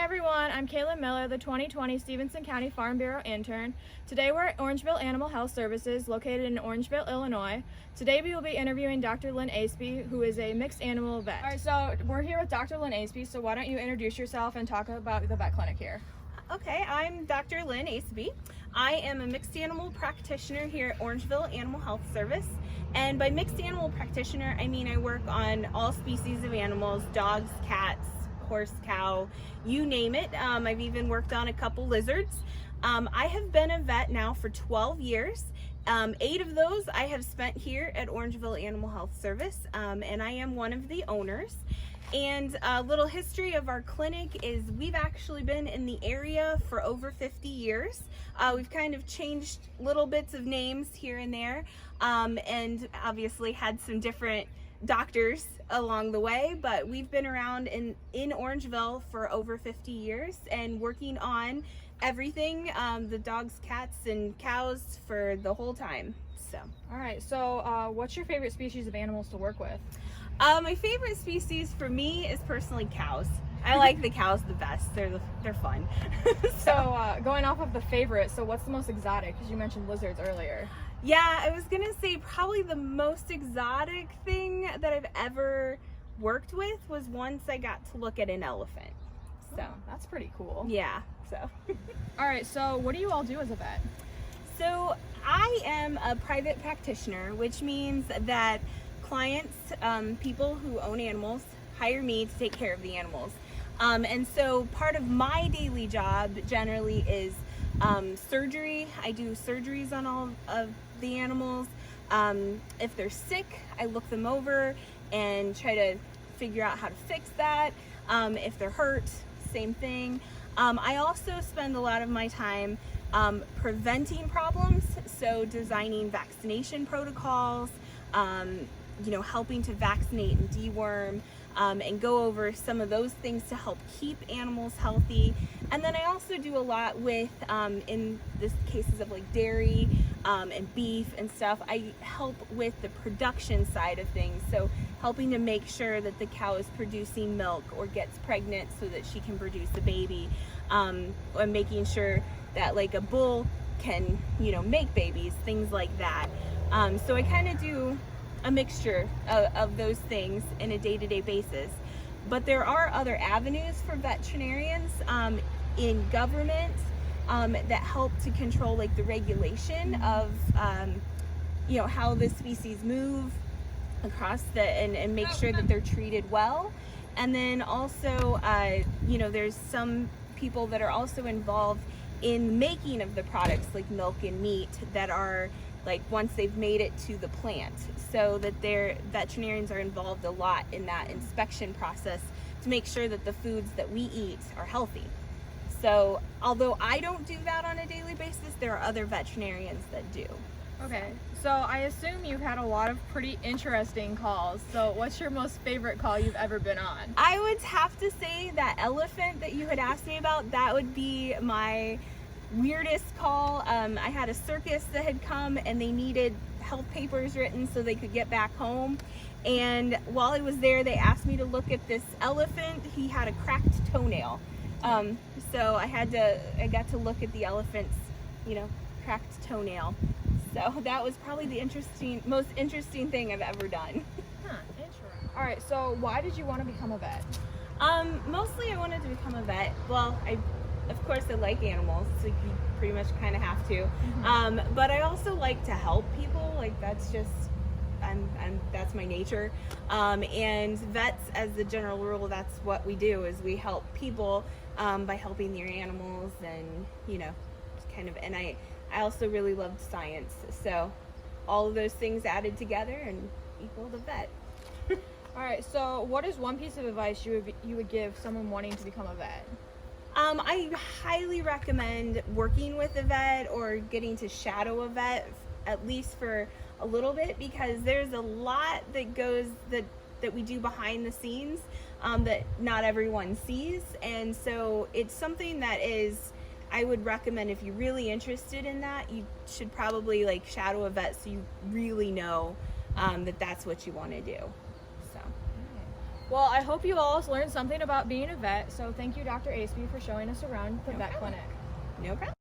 Hi everyone, I'm Kayla Miller, the 2020 Stevenson County Farm Bureau intern. Today we're at Orangeville Animal Health Services, located in Orangeville, Illinois. Today we will be interviewing Dr. Lynn Aspey, who is a mixed animal vet. Alright, so we're here with Dr. Lynn Aspey, so why don't you introduce yourself and talk about the vet clinic here. Okay, I'm Dr. Lynn Aspey. I am a mixed animal practitioner here at Orangeville Animal Health Service. And by mixed animal practitioner, I mean I work on all species of animals, dogs, cats, horse, cow, you name it. I've even worked on a couple lizards. I have been a vet now for 12 years. 8 of those I have spent here at Orangeville Animal Health Service, and I am one of the owners. And a little history of our clinic is we've actually been in the area for over 50 years. We've kind of changed little bits of names here and there, and obviously had some different doctors along the way, but we've been around in Orangeville for over 50 years and working on everything, the dogs, cats, and cows for the whole time. So, all right, so what's your favorite species of animals to work with? My favorite species for me is personally cows. I like the cows the best. They're fun. So going off of the favorite, so what's the most exotic? Because you mentioned lizards earlier. Yeah, I was gonna say probably the most exotic thing that I've ever worked with was once I got to look at an elephant. So that's pretty cool. Yeah. So. All right. So what do you all do as a vet? So I am a private practitioner, which means that clients, people who own animals, hire me to take care of the animals. And so part of my daily job generally is surgery. I do surgeries on all of the animals. If they're sick, I look them over and try to figure out how to fix that. If they're hurt, same thing. I also spend a lot of my time preventing problems, so designing vaccination protocols, helping to vaccinate and deworm, and go over some of those things to help keep animals healthy. And then I also do a lot with, in this cases of like dairy and beef and stuff, I help with the production side of things. So helping to make sure that the cow is producing milk or gets pregnant so that she can produce a baby, and making sure that like a bull can, make babies, things like that. So I kind of do a mixture of those things in a day-to-day basis. But there are other avenues for veterinarians in government that help to control like the regulation of how the species move across and make sure that they're treated well. And then also there's some people that are also involved in making of the products like milk and meat that are like once they've made it to the plant, so that their veterinarians are involved a lot in that inspection process to make sure that the foods that we eat are healthy. So although I don't do that on a daily basis, there are other veterinarians that do. Okay, so I assume you've had a lot of pretty interesting calls. So what's your most favorite call you've ever been on? I would have to say that elephant that you had asked me about, that would be my weirdest call. I had a circus that had come and they needed health papers written so they could get back home. And while I was there, they asked me to look at this elephant. He had a cracked toenail. So I got to look at the elephant's, cracked toenail. So that was probably the most interesting thing I've ever done. Huh, interesting. All right, so why did you want to become a vet? Mostly I wanted to become a vet. Well, of course I like animals, so you pretty much kind of have to. Mm-hmm. But I also like to help people. Like that's just, that's my nature. And vets, as the general rule, that's what we do, is we help people by helping their animals, and and I also really loved science. So all of those things added together and equaled a vet. All right, so what is one piece of advice you would give someone wanting to become a vet? I highly recommend working with a vet or getting to shadow a vet, at least for a little bit, because there's a lot that goes that we do behind the scenes that not everyone sees. And so it's something that I would recommend, if you're really interested in that, you should probably like shadow a vet so you really know that that's what you want to do. So. Well, I hope you all learned something about being a vet. So thank you, Dr. Aceby, for showing us around the vet clinic. No problem.